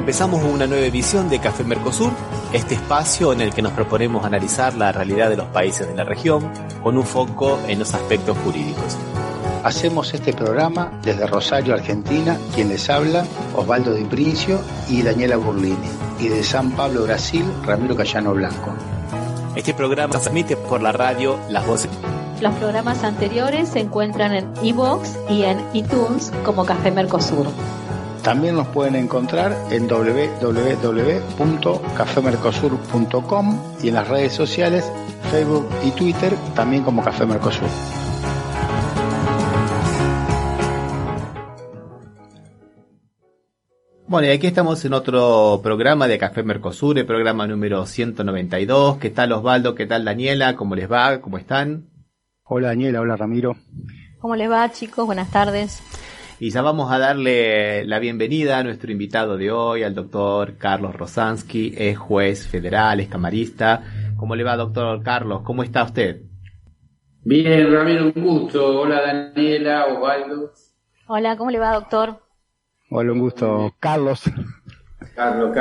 Empezamos una nueva edición de Café Mercosur, este espacio en el que nos proponemos analizar la realidad de los países de la región con un foco en los aspectos jurídicos. Hacemos este programa desde Rosario, Argentina, quien les habla, Osvaldo Di Princio y Daniela Burlini, y de San Pablo, Brasil, Ramiro Cayano Blanco. Este programa se transmite por la radio Las Voces. Los programas anteriores se encuentran en iVoox y en iTunes como Café Mercosur. También nos pueden encontrar en www.cafemercosur.com y en las redes sociales, Facebook y Twitter, también como Café Mercosur. Bueno, y aquí estamos en otro programa de Café Mercosur, el programa número 192. ¿Qué tal, Osvaldo? ¿Qué tal, Daniela? ¿Cómo les va? ¿Cómo están? Hola, Daniela. Hola, Ramiro. ¿Cómo les va, chicos? Buenas tardes. Y ya vamos a darle la bienvenida a nuestro invitado de hoy, al doctor Carlos Rosansky, es juez federal, es camarista. ¿Cómo le va, doctor Carlos? ¿Cómo está usted? Bien, Ramiro, un gusto. Hola, Daniela, Osvaldo. Hola, ¿cómo le va, doctor? Hola, un gusto. Carlos. Carlos.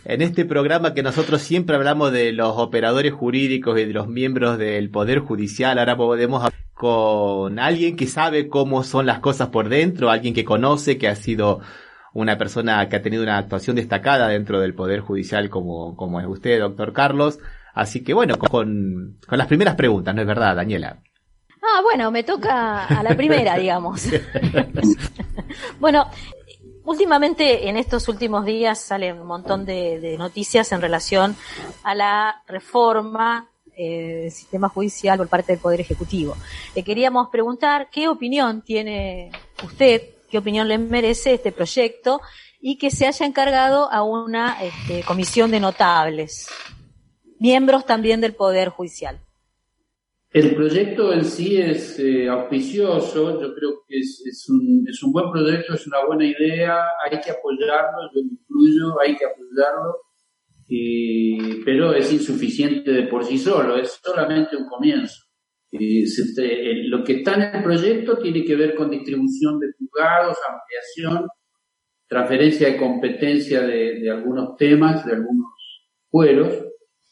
En este programa que nosotros siempre hablamos de los operadores jurídicos y de los miembros del Poder Judicial, ahora podemos hablar con alguien que sabe cómo son las cosas por dentro, alguien que conoce, que ha sido una persona que ha tenido una actuación destacada dentro del Poder Judicial como es usted, doctor Carlos. Así que bueno, con las primeras preguntas, ¿no es verdad, Daniela? Bueno, me toca a la primera, digamos. Bueno, últimamente, en estos últimos días, salen un montón de noticias en relación a la reforma del sistema judicial por parte del Poder Ejecutivo. Le queríamos preguntar qué opinión tiene usted, qué opinión le merece este proyecto y que se haya encargado a una comisión de notables, miembros también del Poder Judicial. El proyecto en sí es auspicioso, yo creo que es un buen proyecto, es una buena idea, hay que apoyarlo, yo me incluyo, hay que apoyarlo, pero es insuficiente de por sí solo, es solamente un comienzo. Lo que está en el proyecto tiene que ver con distribución de juzgados, ampliación, transferencia de competencia de algunos temas, de algunos fueros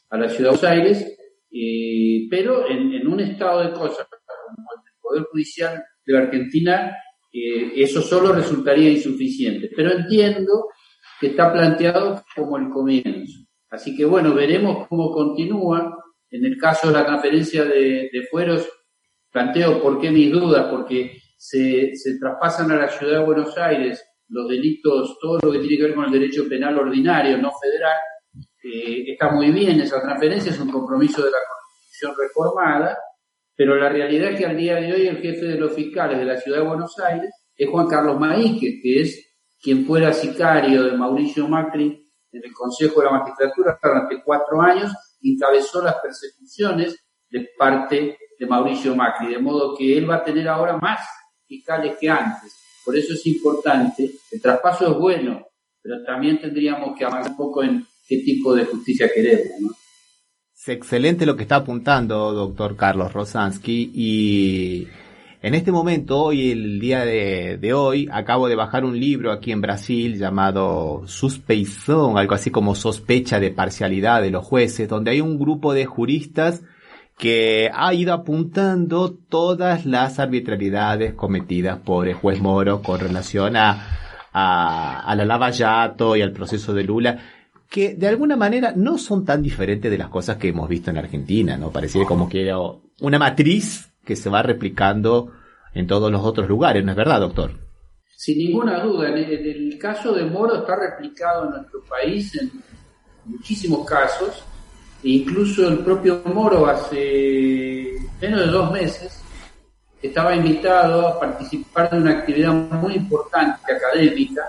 a la Ciudad de Buenos Aires, pero en un estado de cosas como el Poder Judicial de la Argentina, eso solo resultaría insuficiente. Pero entiendo que está planteado como el comienzo. Así que bueno, veremos cómo continúa. En el caso de la transferencia de fueros, planteo por qué mis dudas, porque se traspasan a la Ciudad de Buenos Aires los delitos, todo lo que tiene que ver con el derecho penal ordinario, no federal. Está muy bien esa transferencia, es un compromiso de la Constitución reformada, pero la realidad es que al día de hoy el jefe de los fiscales de la Ciudad de Buenos Aires es Juan Carlos Maíquez, que es quien fuera sicario de Mauricio Macri en el Consejo de la Magistratura durante 4 años, encabezó las persecuciones de parte de Mauricio Macri, de modo que él va a tener ahora más fiscales que antes. Por eso es importante, el traspaso es bueno, pero también tendríamos que avanzar un poco en qué tipo de justicia queremos, ¿no? Es excelente lo que está apuntando, doctor Carlos Rosansky, y en este momento, hoy, el día de hoy, acabo de bajar un libro aquí en Brasil llamado Suspeição, algo así como sospecha de parcialidad de los jueces, donde hay un grupo de juristas que ha ido apuntando todas las arbitrariedades cometidas por el juez Moro con relación a la Lava Jato y al proceso de Lula, que de alguna manera no son tan diferentes de las cosas que hemos visto en Argentina, ¿no? Pareciera como que era una matriz que se va replicando en todos los otros lugares, ¿no es verdad, doctor? Sin ninguna duda, en el caso de Moro está replicado en nuestro país en muchísimos casos, e incluso el propio Moro hace menos de 2 meses estaba invitado a participar de una actividad muy importante académica,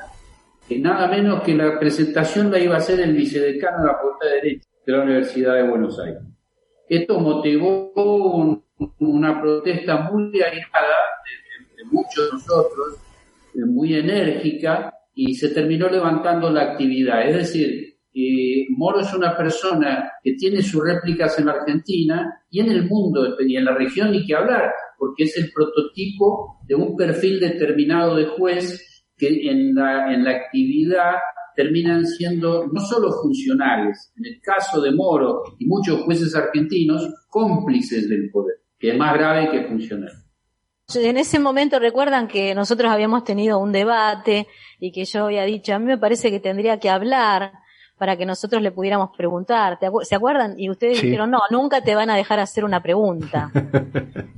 que nada menos que la presentación la iba a hacer el vicedecano de la Facultad de Derecho de la Universidad de Buenos Aires. Esto motivó una protesta muy airada de muchos de nosotros, muy enérgica, y se terminó levantando la actividad. Es decir, Moro es una persona que tiene sus réplicas en la Argentina y en el mundo, y en la región ni que hablar, porque es el prototipo de un perfil determinado de juez que en la actividad terminan siendo no solo funcionales, en el caso de Moro y muchos jueces argentinos, cómplices del poder, que es más grave que funcional. En ese momento recuerdan que nosotros habíamos tenido un debate y que yo había dicho, a mí me parece que tendría que hablar para que nosotros le pudiéramos preguntar. ¿Se acuerdan? Y ustedes dijeron, no, nunca te van a dejar hacer una pregunta.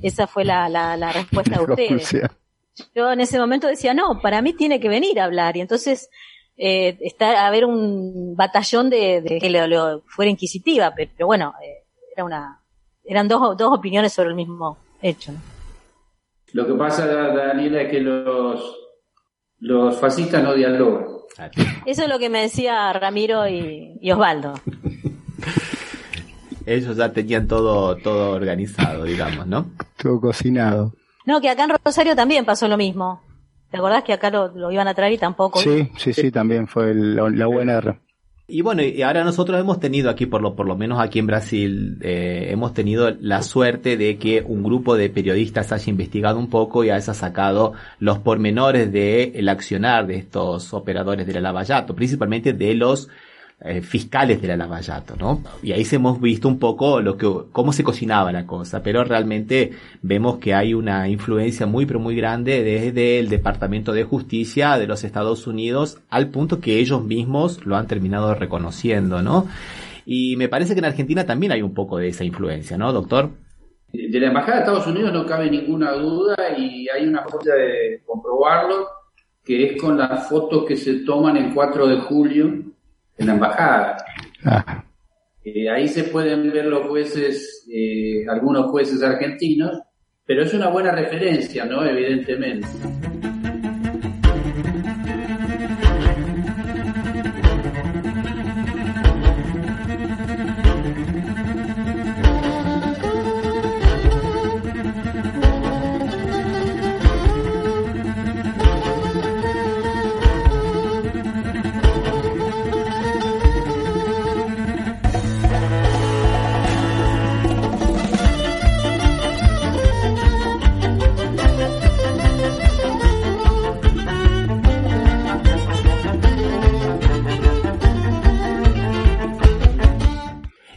Esa fue la respuesta de ustedes. Yo en ese momento decía, no, para mí tiene que venir a hablar. Y entonces a haber un batallón de que lo fuera inquisitiva, pero bueno, eran dos opiniones sobre el mismo hecho, ¿no? Lo que pasa, Daniela, es que los fascistas no dialogan. Eso es lo que me decía Ramiro y Osvaldo. Ellos ya tenían todo organizado, digamos, ¿no? Todo cocinado. No, que acá en Rosario también pasó lo mismo. ¿Te acordás que acá lo iban a traer y tampoco? Sí, también fue la UNR. Y bueno, y ahora nosotros hemos tenido aquí, por lo menos aquí en Brasil, hemos tenido la suerte de que un grupo de periodistas haya investigado un poco y haya sacado los pormenores del accionar de estos operadores de la Lava Jato, principalmente de los fiscales de la Lava Jato, ¿no? Y ahí hemos visto un poco cómo se cocinaba la cosa, pero realmente vemos que hay una influencia muy pero muy grande desde el Departamento de Justicia de los Estados Unidos, al punto que ellos mismos lo han terminado reconociendo, ¿no? Y me parece que en Argentina también hay un poco de esa influencia, ¿no, doctor? De la Embajada de Estados Unidos no cabe ninguna duda, y hay una forma de comprobarlo, que es con las fotos que se toman el 4 de julio en la embajada. Ahí se pueden ver los jueces, algunos jueces argentinos, pero es una buena referencia, ¿no? Evidentemente.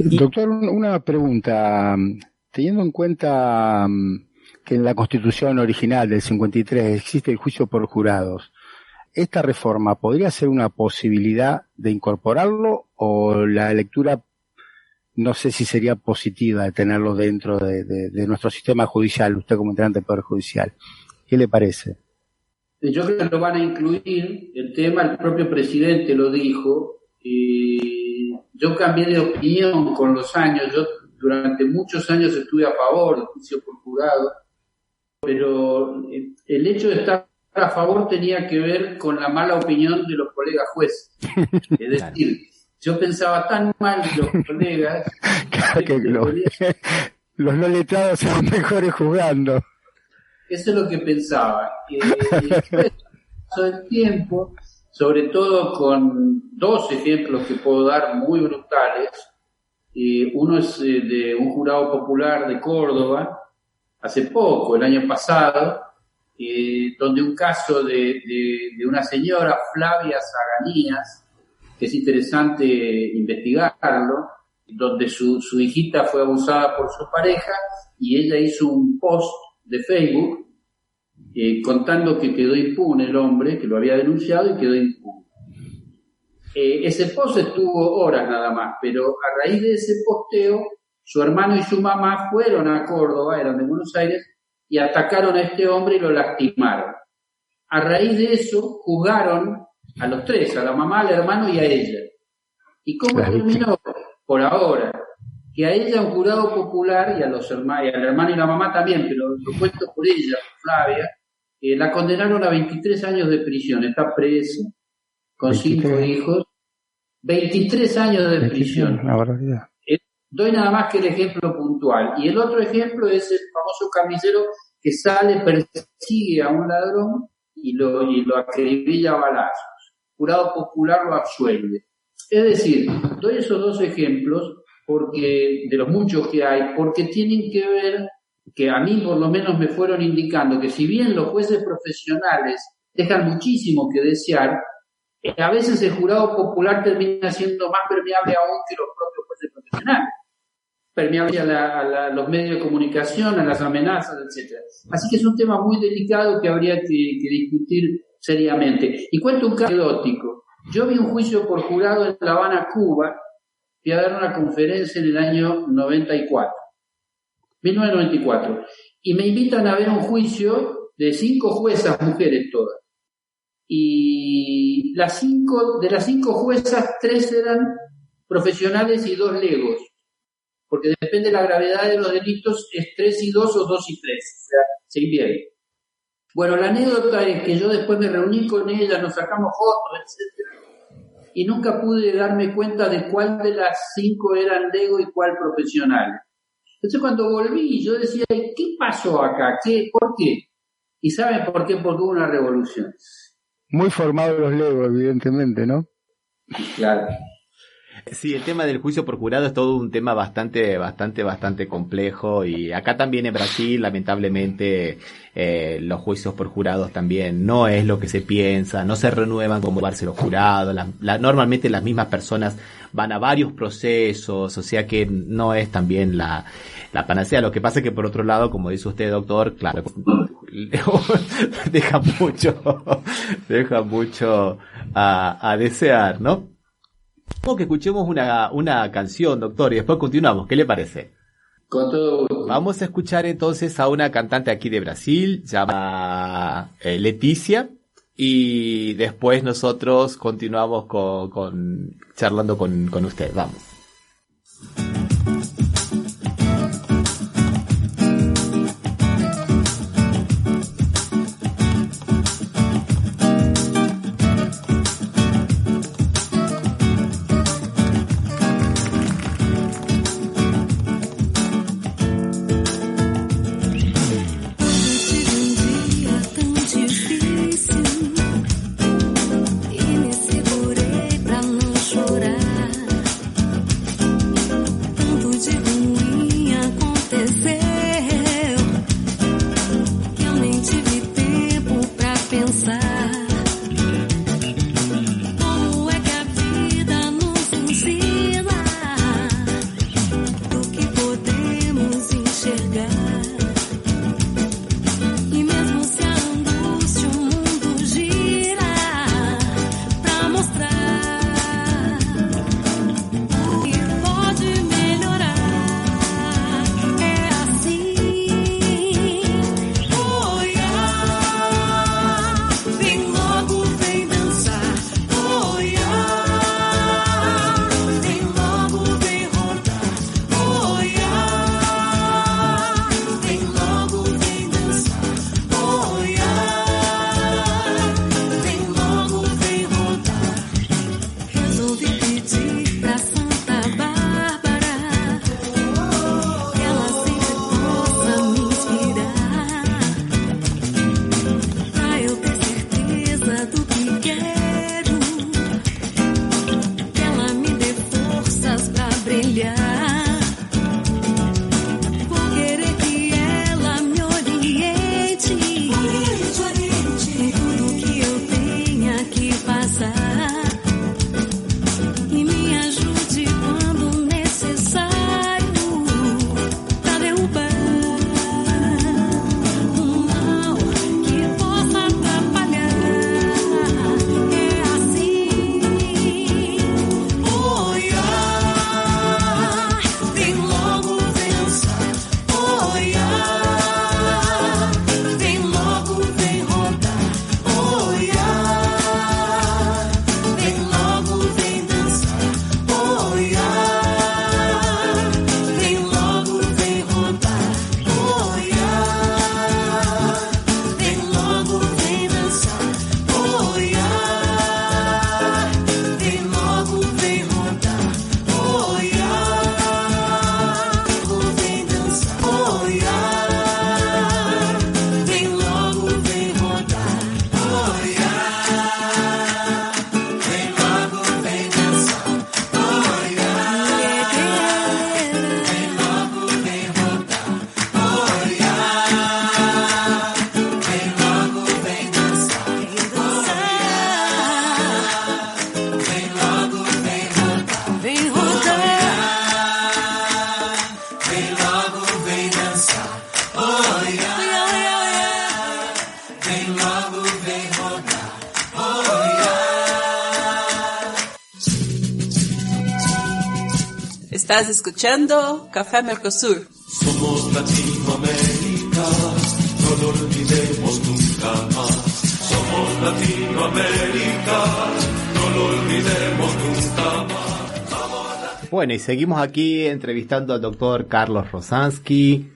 Doctor, una pregunta. Teniendo en cuenta que en la Constitución original del 53 existe el juicio por jurados, ¿esta reforma podría ser una posibilidad de incorporarlo, o la lectura no sé si sería positiva de tenerlo dentro de nuestro sistema judicial, usted como integrante del Poder Judicial? ¿Qué le parece? Yo creo que lo van a incluir. El tema, el propio presidente lo dijo. Yo cambié de opinión con los años. Yo durante muchos años estuve a favor del juicio por jurado, pero el hecho de estar a favor tenía que ver con la mala opinión de los colegas jueces. Es decir, yo pensaba tan mal de los colegas que los no letrados son mejores jugando. Eso es lo que pensaba. Después del tiempo, sobre todo con dos ejemplos que puedo dar muy brutales. Uno es de un jurado popular de Córdoba, hace poco, el año pasado, donde un caso de una señora, Flavia Zaganías, que es interesante investigarlo, donde su hijita fue abusada por su pareja y ella hizo un post de Facebook contando que quedó impune el hombre, que lo había denunciado y quedó impune. Ese post estuvo horas nada más, pero a raíz de ese posteo, su hermano y su mamá fueron a Córdoba, eran de Buenos Aires, y atacaron a este hombre y lo lastimaron. A raíz de eso, juzgaron a los tres, a la mamá, al hermano y a ella. ¿Y cómo terminó? Por ahora, que a ella, un jurado popular, y a los hermanos, y al hermano y la mamá también, pero lo cuento por ella, por Flavia, la condenaron a 23 años de prisión. Está presa, con 5 hijos. 23 años de prisión. Una barbaridad. Doy nada más que el ejemplo puntual. Y el otro ejemplo es el famoso carnicero que sale, persigue a un ladrón y lo acribilla a balazos. Jurado popular lo absuelve. Es decir, doy esos dos ejemplos porque de los muchos que hay, porque tienen que ver, que a mí por lo menos me fueron indicando que si bien los jueces profesionales dejan muchísimo que desear, A veces el jurado popular termina siendo más permeable aún que los propios jueces profesionales, permeable a los medios de comunicación, a las amenazas, etc. Así que es un tema muy delicado que habría que discutir seriamente. Y cuento un caso anecdótico. Yo vi un juicio por jurado en La Habana, Cuba. Fui a dar una conferencia en el año 1994. Y me invitan a ver un juicio de 5 juezas, mujeres todas. Y de las 5 juezas, 3 eran profesionales y 2 legos. Porque depende de la gravedad de los delitos, es 3 y 2 o 2 y 3. O sea, se invierte. Bueno, la anécdota es que yo después me reuní con ella, nos sacamos fotos, etc. Y nunca pude darme cuenta de cuál de las 5 eran lego y cuál profesional. Entonces cuando volví, yo decía, ¿qué pasó acá? ¿Por qué? ¿Y saben por qué? Porque hubo una revolución. Muy formados los legos, evidentemente, ¿no? Claro. Sí, el tema del juicio por jurado es todo un tema bastante complejo, y acá también en Brasil, lamentablemente, los juicios por jurados también no es lo que se piensa, no se renuevan como darse los jurados, normalmente las mismas personas van a varios procesos, o sea que no es también la panacea. Lo que pasa es que por otro lado, como dice usted, doctor, claro, deja mucho a desear, ¿no? Que escuchemos una canción, doctor, y después continuamos. ¿Qué le parece? Con todo gusto. Vamos a escuchar entonces a una cantante aquí de Brasil, llamada Leticia, y después nosotros continuamos charlando con usted. Vamos. Estás escuchando Café Mercosur. Somos Latinoamérica, no lo olvidemos nunca más. Somos Latinoamérica, no lo olvidemos nunca más. Bueno, y seguimos aquí entrevistando al doctor Carlos Rosansky,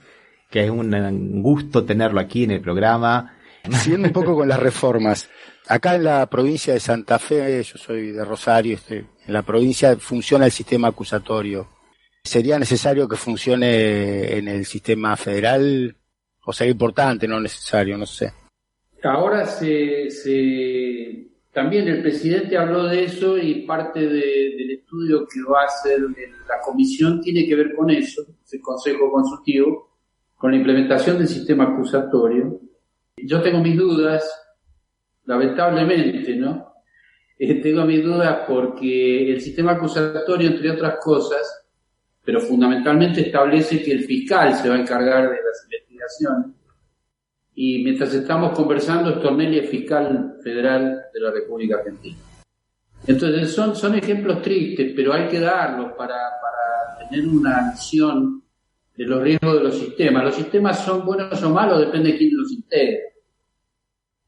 que es un gusto tenerlo aquí en el programa. Siguiendo un poco con las reformas. Acá en la provincia de Santa Fe, yo soy de Rosario, en la provincia funciona el sistema acusatorio. ¿Sería necesario que funcione en el sistema federal? O sea, importante, no necesario, no sé. Ahora también el presidente habló de eso y parte del estudio que va a hacer la comisión tiene que ver con eso, ese consejo consultivo, con la implementación del sistema acusatorio. Yo tengo mis dudas, lamentablemente, ¿no? Tengo mis dudas porque el sistema acusatorio, entre otras cosas, pero fundamentalmente establece que el fiscal se va a encargar de las investigaciones. Y mientras estamos conversando, Stornelli es fiscal federal de la República Argentina. Entonces son ejemplos tristes, pero hay que darlos para tener una visión de los riesgos de los sistemas. Los sistemas son buenos o malos, depende de quién los integre.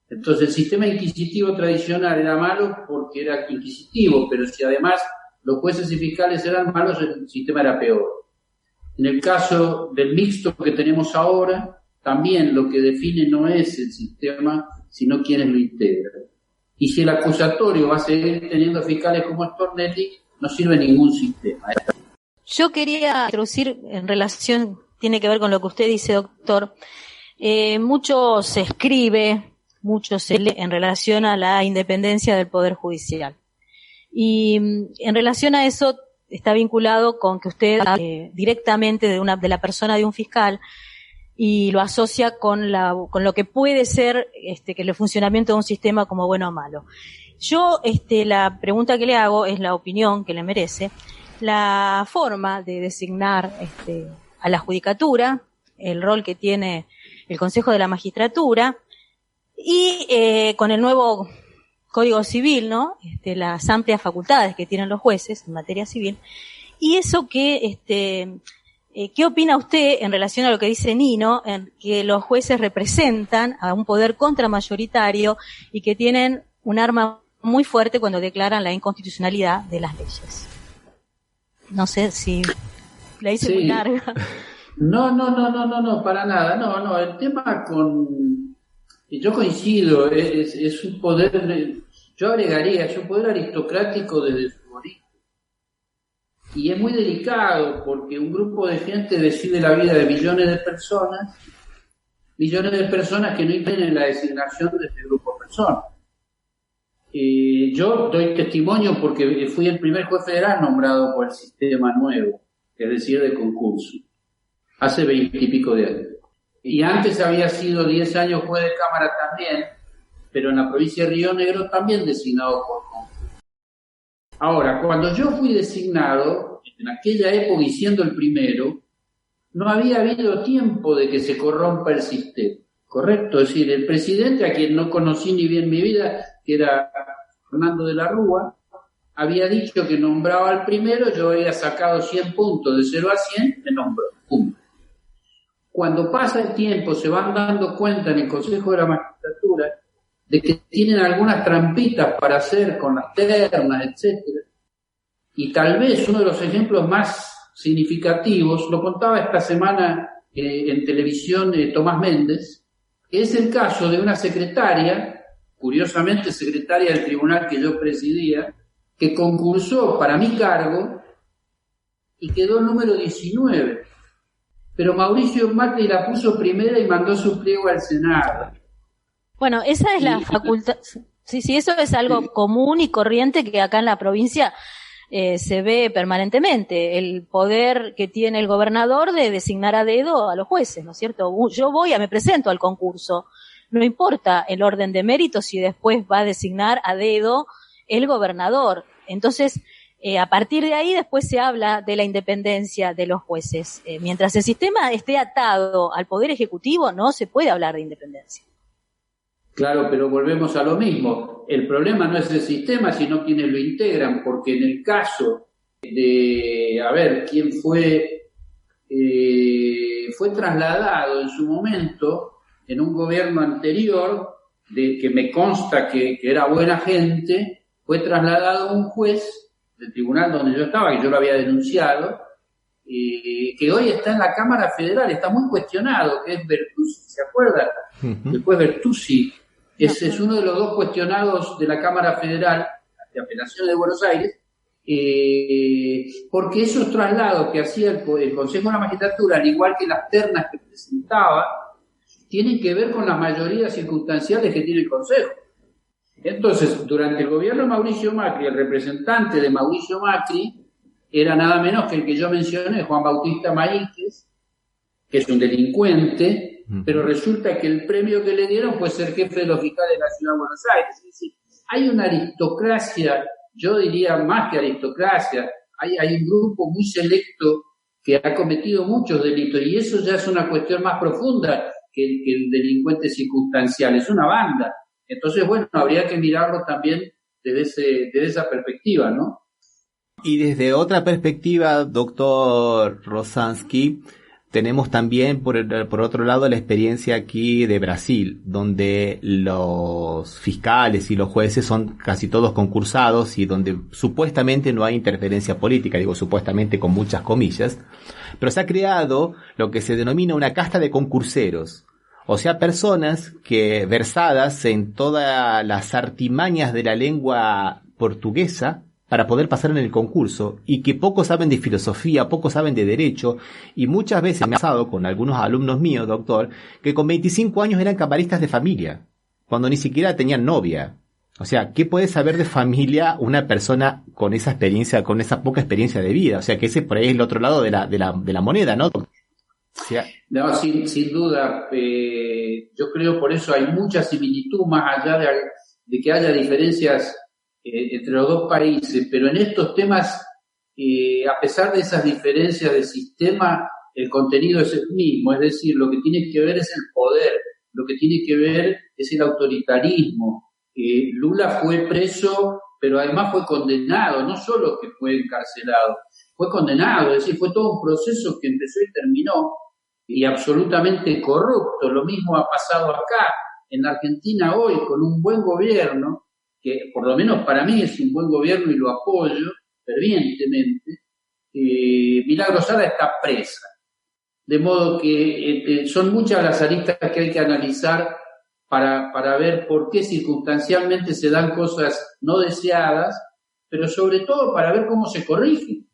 Entonces el sistema inquisitivo tradicional era malo porque era inquisitivo, pero si además los jueces y fiscales eran malos, el sistema era peor. En el caso del mixto que tenemos ahora, también lo que define no es el sistema, sino quienes lo integran. Y si el acusatorio va a seguir teniendo fiscales como Stornelli, no sirve ningún sistema. Yo quería introducir en relación, tiene que ver con lo que usted dice, doctor. Mucho se escribe, mucho se lee en relación a la independencia del Poder Judicial. Y en relación a eso está vinculado con que usted directamente de la persona de un fiscal y lo asocia con lo que puede ser que el funcionamiento de un sistema como bueno o malo. Yo la pregunta que le hago es la opinión que le merece, la forma de designar a la judicatura, el rol que tiene el Consejo de la Magistratura y con el nuevo Código Civil, ¿no? Las amplias facultades que tienen los jueces en materia civil. Y eso que, ¿qué opina usted en relación a lo que dice Nino, en que los jueces representan a un poder contramayoritario y que tienen un arma muy fuerte cuando declaran la inconstitucionalidad de las leyes? No sé si la hice muy larga. No, para nada. No, el tema yo coincido, es un poder, yo agregaría, es un poder aristocrático desde su origen. Y es muy delicado porque un grupo de gente decide la vida de millones de personas que no impiden la designación de este grupo de personas. Yo doy testimonio porque fui el primer juez federal nombrado por el sistema nuevo, es decir, de concurso, hace 20 y pico de años. Y antes había sido 10 años juez de cámara también, pero en la provincia de Río Negro también designado por concurso. Ahora, cuando yo fui designado, en aquella época y siendo el primero, no había habido tiempo de que se corrompa el sistema, ¿correcto? Es decir, el presidente, a quien no conocí ni bien mi vida, que era Fernando de la Rúa, había dicho que nombraba al primero, yo había sacado 100 puntos, de 0 a 100, me nombró, punto. Cuando pasa el tiempo, se van dando cuenta en el Consejo de la Magistratura de que tienen algunas trampitas para hacer con las ternas, etcétera. Y tal vez uno de los ejemplos más significativos, lo contaba esta semana en televisión Tomás Méndez, que es el caso de una secretaria, curiosamente secretaria del tribunal que yo presidía, que concursó para mi cargo y quedó número 19. Pero Mauricio Macri la puso primera y mandó su pliego al Senado. Bueno, esa es la facultad. Sí, eso es algo común y corriente que acá en la provincia se ve permanentemente. El poder que tiene el gobernador de designar a dedo a los jueces, ¿no es cierto? Yo me presento al concurso. No importa el orden de méritos si después va a designar a dedo el gobernador. Entonces, a partir de ahí después se habla de la independencia de los jueces. Mientras el sistema esté atado al Poder Ejecutivo, no se puede hablar de independencia. Claro, pero volvemos a lo mismo. El problema no es el sistema, sino quienes lo integran, porque en el caso a ver, quién fue trasladado en su momento en un gobierno anterior, de que me consta que era buena gente, fue trasladado un juez del tribunal donde yo estaba, que yo lo había denunciado, que hoy está en la Cámara Federal, está muy cuestionado, que es Bertuzzi, ¿se acuerda? El juez Bertuzzi es uno de los dos cuestionados de la Cámara Federal de Apelaciones de Buenos Aires, porque esos traslados que hacía el Consejo de la Magistratura, al igual que las ternas que presentaba, tienen que ver con las mayorías circunstanciales que tiene el Consejo. Entonces, durante el gobierno de Mauricio Macri, el representante de Mauricio Macri era nada menos que el que yo mencioné, Juan Bautista Maíquez, que es un delincuente, pero resulta que el premio que le dieron fue ser jefe de los fiscales de la Ciudad de Buenos Aires. Es decir, hay una aristocracia, yo diría más que aristocracia, hay un grupo muy selecto que ha cometido muchos delitos, y eso ya es una cuestión más profunda que el delincuente circunstancial, es una banda. Entonces, bueno, habría que mirarlo también desde esa perspectiva, ¿no? Y desde otra perspectiva, doctor Rosansky, tenemos también por otro lado la experiencia aquí de Brasil, donde los fiscales y los jueces son casi todos concursados y donde supuestamente no hay interferencia política, digo supuestamente con muchas comillas, pero se ha creado lo que se denomina una casta de concurseros. O sea, personas que versadas en todas las artimañas de la lengua portuguesa para poder pasar en el concurso y que poco saben de filosofía, poco saben de derecho, y muchas veces me ha pasado con algunos alumnos míos, doctor, que con 25 años eran camaristas de familia, cuando ni siquiera tenían novia. O sea, ¿qué puede saber de familia una persona con esa experiencia, con esa poca experiencia de vida? O sea, que ese por ahí es el otro lado de la moneda, ¿no? O sea, no, sin duda, yo creo por eso hay mucha similitud, más allá de que haya diferencias entre los dos países, pero en estos temas, a pesar de esas diferencias de sistema, el contenido es el mismo, es decir, lo que tiene que ver es el poder, lo que tiene que ver es el autoritarismo. Lula fue preso, pero además fue condenado, no solo que fue encarcelado, fue condenado, es decir, fue todo un proceso que empezó y terminó, y absolutamente corrupto. Lo mismo ha pasado acá, en la Argentina hoy, con un buen gobierno, que por lo menos para mí es un buen gobierno y lo apoyo fervientemente. Milagro Sala está presa, de modo que son muchas las aristas que hay que analizar para ver por qué circunstancialmente se dan cosas no deseadas, pero sobre todo para ver cómo se corrigen.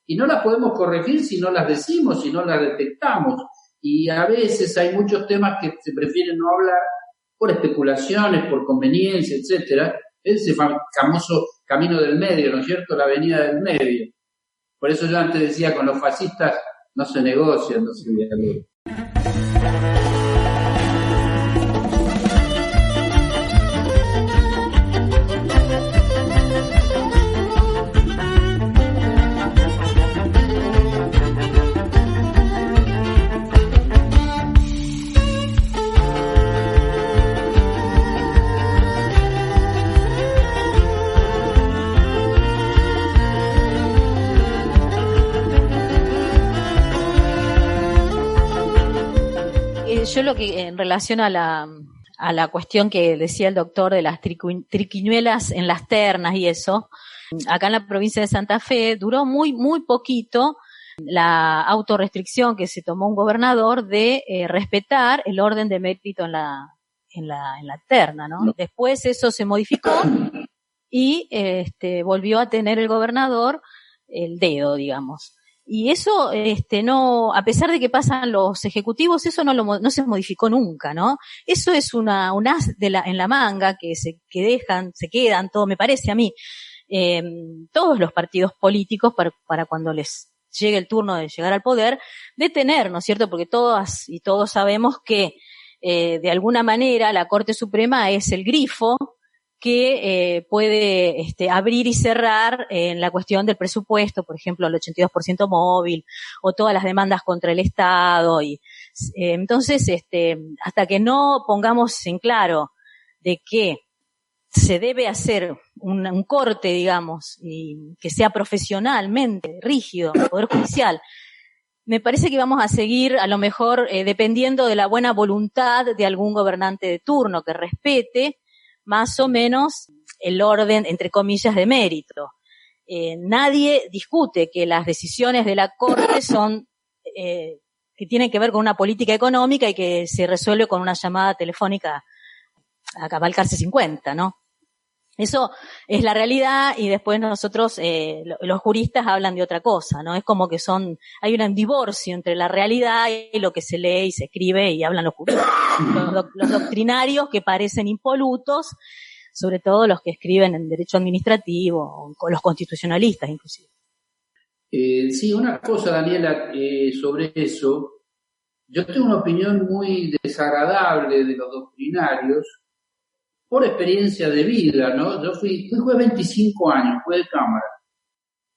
Y no las podemos corregir si no las decimos, si no las detectamos. Y a veces hay muchos temas que se prefieren no hablar por especulaciones, por conveniencia, etcétera. Ese famoso camino del medio, ¿no es cierto? La avenida del medio. Por eso yo antes decía, con los fascistas no se negocia, no se dialoga. Yo lo que en relación a la cuestión que decía el doctor de las triquiñuelas en las ternas y eso, acá en la provincia de Santa Fe duró muy poquito la autorrestricción que se tomó un gobernador de respetar el orden de mérito en la terna, ¿no? Después eso se modificó y volvió a tener el gobernador el dedo, digamos. Y eso, no, a pesar de que pasan los ejecutivos, eso no se modificó nunca, ¿no? Eso es un as en la manga que se quedan, todo, me parece a mí, todos los partidos políticos para cuando les llegue el turno de llegar al poder, de tener, ¿no es cierto? Porque todas y todos sabemos que, de alguna manera la Corte Suprema es el grifo que puede abrir y cerrar en la cuestión del presupuesto, por ejemplo, el 82% móvil o todas las demandas contra el Estado. Y entonces, hasta que no pongamos en claro de que se debe hacer un corte, digamos, y que sea profesionalmente rígido, el Poder Judicial, me parece que vamos a seguir, a lo mejor, dependiendo de la buena voluntad de algún gobernante de turno que respete más o menos el orden, entre comillas, de mérito. Nadie discute que las decisiones de la Corte son que tienen que ver con una política económica y que se resuelve con una llamada telefónica a cabalcarse 50, ¿no? Eso es la realidad, y después nosotros, los juristas hablan de otra cosa, ¿no? Es como que hay un divorcio entre la realidad y lo que se lee y se escribe y hablan los juristas. Los doctrinarios que parecen impolutos, sobre todo los que escriben en derecho administrativo, o los constitucionalistas inclusive. Sí, una cosa, Daniela, sobre eso. Yo tengo una opinión muy desagradable de los doctrinarios por experiencia de vida, ¿no? Yo fui juez 25 años, juez de cámara,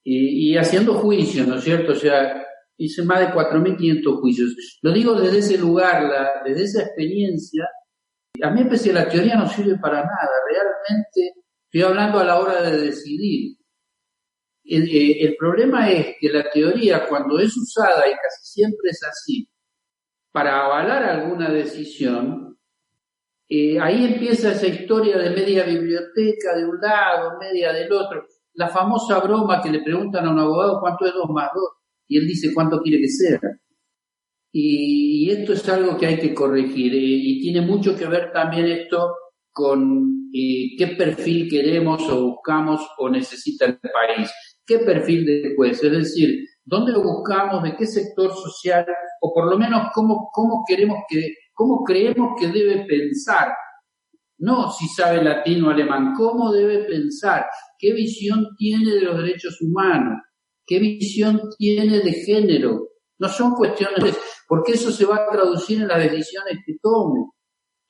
y haciendo juicios, ¿no es cierto? O sea, hice más de 4.500 juicios. Lo digo desde ese lugar, desde esa experiencia. A mí, pese a la teoría, no sirve para nada. Realmente estoy hablando a la hora de decidir. El problema es que la teoría, cuando es usada, y casi siempre es así, para avalar alguna decisión, ahí empieza esa historia de media biblioteca de un lado, media del otro. La famosa broma que le preguntan a un abogado cuánto es 2 más 2, y él dice cuánto quiere que sea. Y esto es algo que hay que corregir, y tiene mucho que ver también esto con qué perfil queremos o buscamos o necesita el país. ¿Qué perfil de juez? Es decir, ¿dónde lo buscamos? ¿De qué sector social? O por lo menos cómo creemos que debe pensar. No si sabe latín o alemán, cómo debe pensar, qué visión tiene de los derechos humanos, qué visión tiene de género. No son cuestiones, porque eso se va a traducir en las decisiones que tome.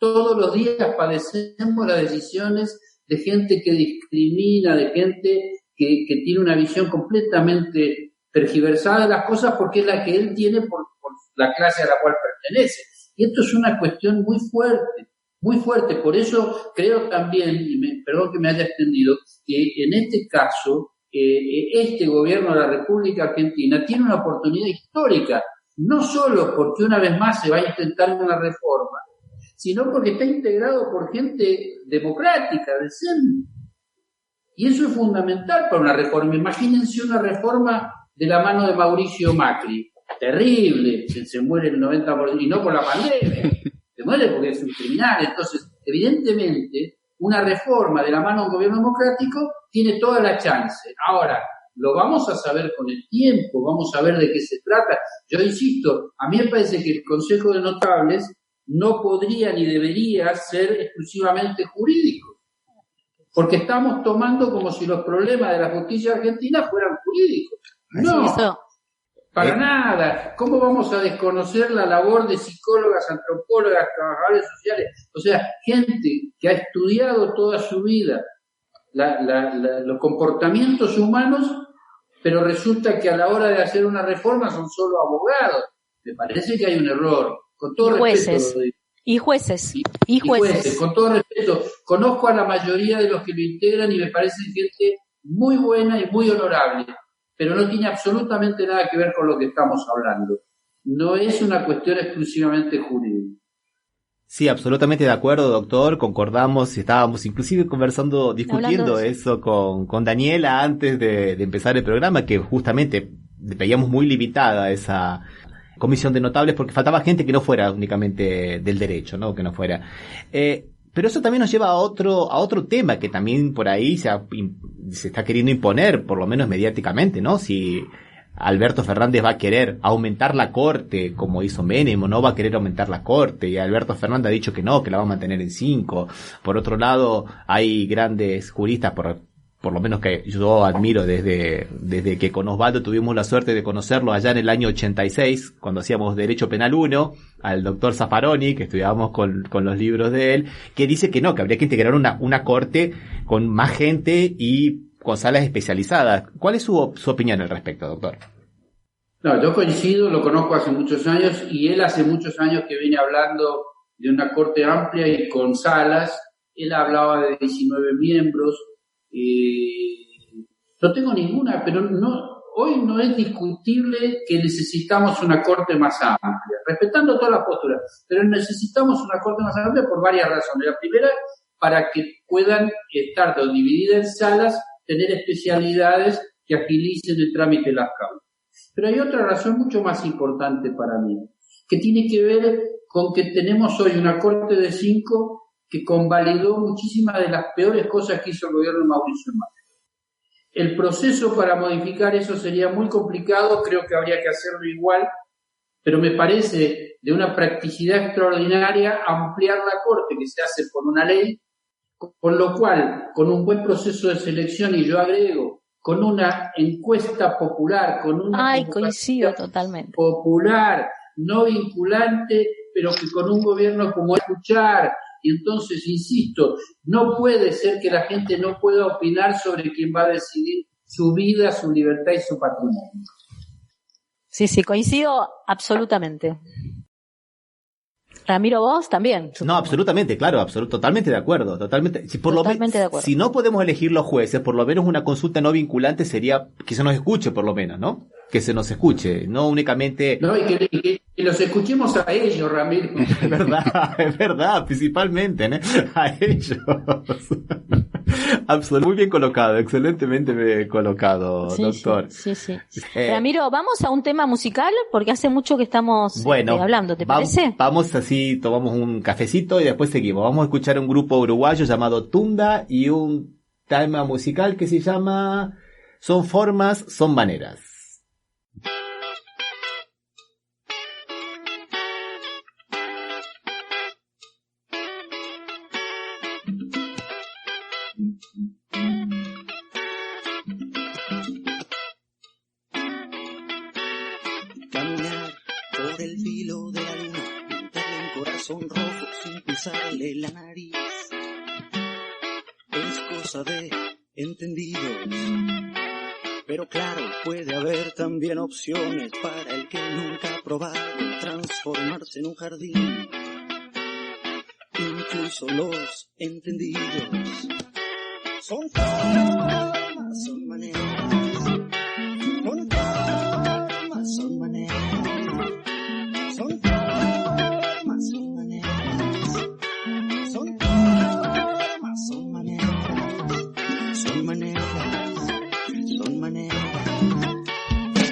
Todos los días padecemos las decisiones de gente que discrimina, de gente que tiene una visión completamente tergiversada de las cosas porque es la que él tiene por la clase a la cual pertenece. Y esto es una cuestión muy fuerte, muy fuerte. Por eso creo también, perdón que me haya extendido, que en este caso, este gobierno de la República Argentina tiene una oportunidad histórica, no solo porque una vez más se va a intentar una reforma, sino porque está integrado por gente democrática, decente. Y eso es fundamental para una reforma. Imagínense una reforma de la mano de Mauricio Macri. Terrible, se muere el 90%, y no por la pandemia, se muere porque es un criminal. Entonces, evidentemente, una reforma de la mano de un gobierno democrático tiene toda la chance. Ahora, lo vamos a saber con el tiempo, vamos a ver de qué se trata. Yo insisto, a mí me parece que el Consejo de Notables no podría ni debería ser exclusivamente jurídico, porque estamos tomando como si los problemas de la justicia argentina fueran jurídicos. No, para nada. ¿Cómo vamos a desconocer la labor de psicólogas, antropólogas, trabajadores sociales? O sea, gente que ha estudiado toda su vida los comportamientos humanos, pero resulta que a la hora de hacer una reforma son solo abogados. Me parece que hay un error. Con todo respeto. Y jueces. Con todo respeto. Conozco a la mayoría de los que lo integran y me parecen gente muy buena y muy honorable, pero no tiene absolutamente nada que ver con lo que estamos hablando. No es una cuestión exclusivamente jurídica. Sí, absolutamente de acuerdo, doctor. Concordamos, estábamos inclusive discutiendo eso con Daniela antes de empezar el programa, que justamente veíamos muy limitada esa comisión de notables porque faltaba gente que no fuera únicamente del derecho, ¿no? Que no fuera. Pero eso también nos lleva a otro tema que también por ahí se está queriendo imponer, por lo menos mediáticamente, ¿no? Si Alberto Fernández va a querer aumentar la corte, como hizo Menem, o no va a querer aumentar la corte, y Alberto Fernández ha dicho que no, que la va a mantener en 5. Por otro lado, hay grandes juristas, por lo menos que yo admiro desde que con Osvaldo tuvimos la suerte de conocerlo allá en el año 86, cuando hacíamos Derecho Penal 1, al doctor Zaffaroni, que estudiábamos con los libros de él, que dice que no, que habría que integrar una corte con más gente y con salas especializadas. ¿Cuál es su opinión al respecto, doctor? No, yo coincido, lo conozco hace muchos años y él hace muchos años que viene hablando de una corte amplia y con salas, él hablaba de 19 miembros, no tengo ninguna, pero hoy no es discutible que necesitamos una corte más amplia, respetando todas las posturas, pero necesitamos una corte más amplia por varias razones. La primera, para que puedan estar divididas en salas, tener especialidades que agilicen el trámite de las causas. Pero hay otra razón mucho más importante para mí, que tiene que ver con que tenemos hoy una corte de 5 que convalidó muchísimas de las peores cosas que hizo el gobierno de Mauricio Macri. El proceso para modificar eso sería muy complicado, creo que habría que hacerlo igual, pero me parece de una practicidad extraordinaria ampliar la corte, que se hace por una ley, con lo cual, con un buen proceso de selección, y yo agrego, con una encuesta popular, con una coincido totalmente. Popular, no vinculante, pero que con un gobierno como escuchar. Y entonces, insisto, no puede ser que la gente no pueda opinar sobre quién va a decidir su vida, su libertad y su patrimonio. Sí, coincido absolutamente. Ramiro, vos también. Supongo. No, absolutamente, claro, totalmente de acuerdo, totalmente. De acuerdo. Si no podemos elegir los jueces, por lo menos una consulta no vinculante sería que se nos escuche, por lo menos, ¿no? Que se nos escuche, no únicamente. No, y que los escuchemos a ellos, Ramiro. Es verdad, principalmente, ¿no? A ellos. Muy bien colocado, excelentemente colocado, sí, doctor. Sí. Ramiro, vamos a un tema musical, porque hace mucho que estamos hablando, ¿te parece? Vamos así, tomamos un cafecito y después seguimos. Vamos a escuchar un grupo uruguayo llamado Tunda y un tema musical que se llama Son Formas, Son Maneras. Caminar por el filo de la luna, pintarle un corazón rojo sin pisarle la nariz, es cosa de entendidos. Pero claro, puede haber también opciones para el que nunca ha probado transformarse en un jardín. Incluso los entendidos son formas, son maneras, son formas, son maneras, son formas, son maneras, son formas, son maneras, son maneras, son maneras.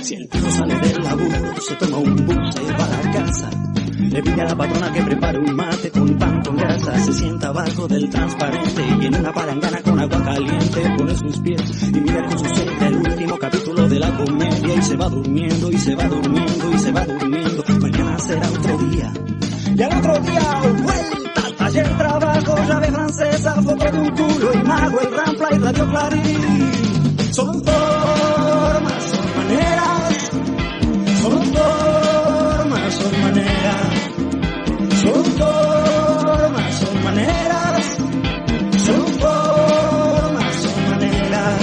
Si el tío sale del laburo, se toma un bus y va a la casa, le pide a la patrona que prepare un mate con pan con grasa, se sienta abajo del transparente y en una palangana con agua caliente pone sus pies y mira con su suegra el último capítulo de la comedia y se va durmiendo y se va durmiendo y se va durmiendo. Mañana será otro día y al otro día vuelta al taller, trabajo, llave francesa, foto de un culo y mago, el rampla y radio Clarín. Son formas, son maneras, son formas, son maneras. Son formas, son maneras, son formas, son maneras,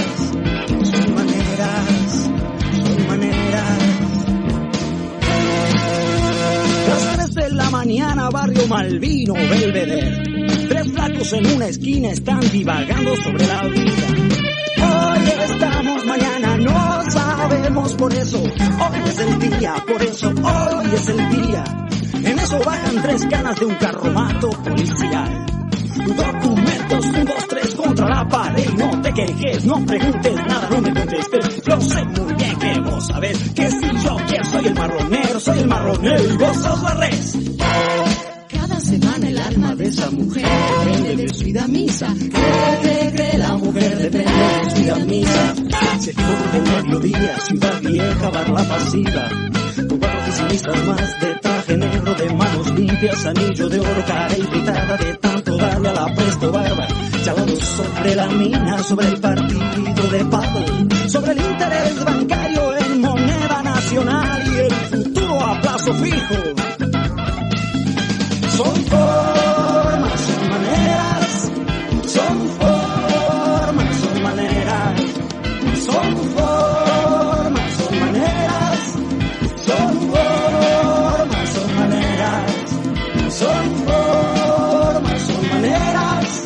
son maneras, son maneras. Las 3 de la mañana, barrio Malvino, Belvedere. 3 flacos en una esquina están divagando sobre la vida. Hoy estamos, mañana no sabemos, por eso hoy es el día, por eso hoy es el día. En eso bajan 3 canas de un carromato policial. Documentos, 1, 2, 3 contra la pared. No te quejes, no preguntes nada, no me contestes. Yo sé muy bien que vos sabés que si yo quiero soy el marronero y vos sos la res. Cada semana el alma de esa mujer depende de su ida a misa. Cree, la mujer depende de su ida a misa. Se equivoca de mediodía, Ciudad Vieja, Barla Pasiva. Con 4 oficinistas más de traje negro, de manos limpias, anillo de oro, cara irritada de tanto darle a la presto barba. Charlando sobre la mina, sobre el partido de paddle, sobre el interés bancario en moneda nacional y el futuro a plazo fijo. Son formas, son maneras, son formas, son maneras, son formas, son maneras, son formas, son maneras, son formas, son maneras,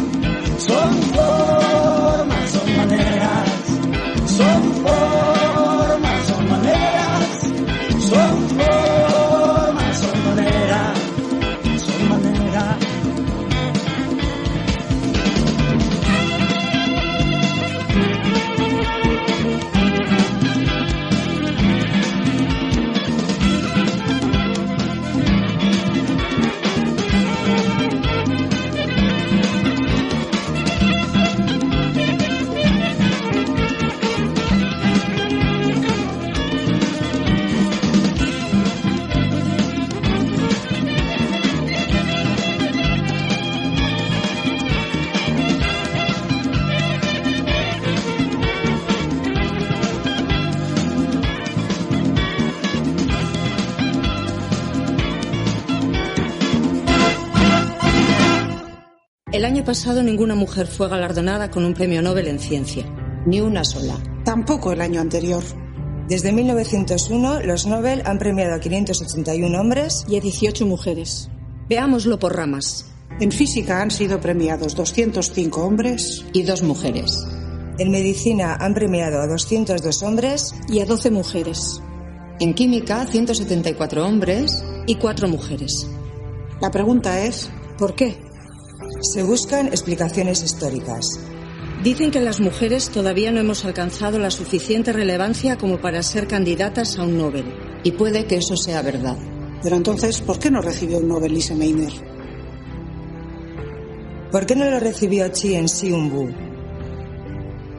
El año pasado ninguna mujer fue galardonada con un premio Nobel en ciencia. Ni una sola. Tampoco el año anterior. Desde 1901, los Nobel han premiado a 581 hombres y a 18 mujeres. Veámoslo por ramas. En física han sido premiados 205 hombres y 2 mujeres. En medicina han premiado a 202 hombres y a 12 mujeres. En química, 174 hombres y 4 mujeres. La pregunta es, ¿por qué? Se buscan explicaciones históricas. Dicen que las mujeres todavía no hemos alcanzado la suficiente relevancia como para ser candidatas a un Nobel. Y puede que eso sea verdad. Pero entonces, ¿por qué no recibió un Nobel Lise Meitner? ¿Por qué no lo recibió Chien Shiung-bu?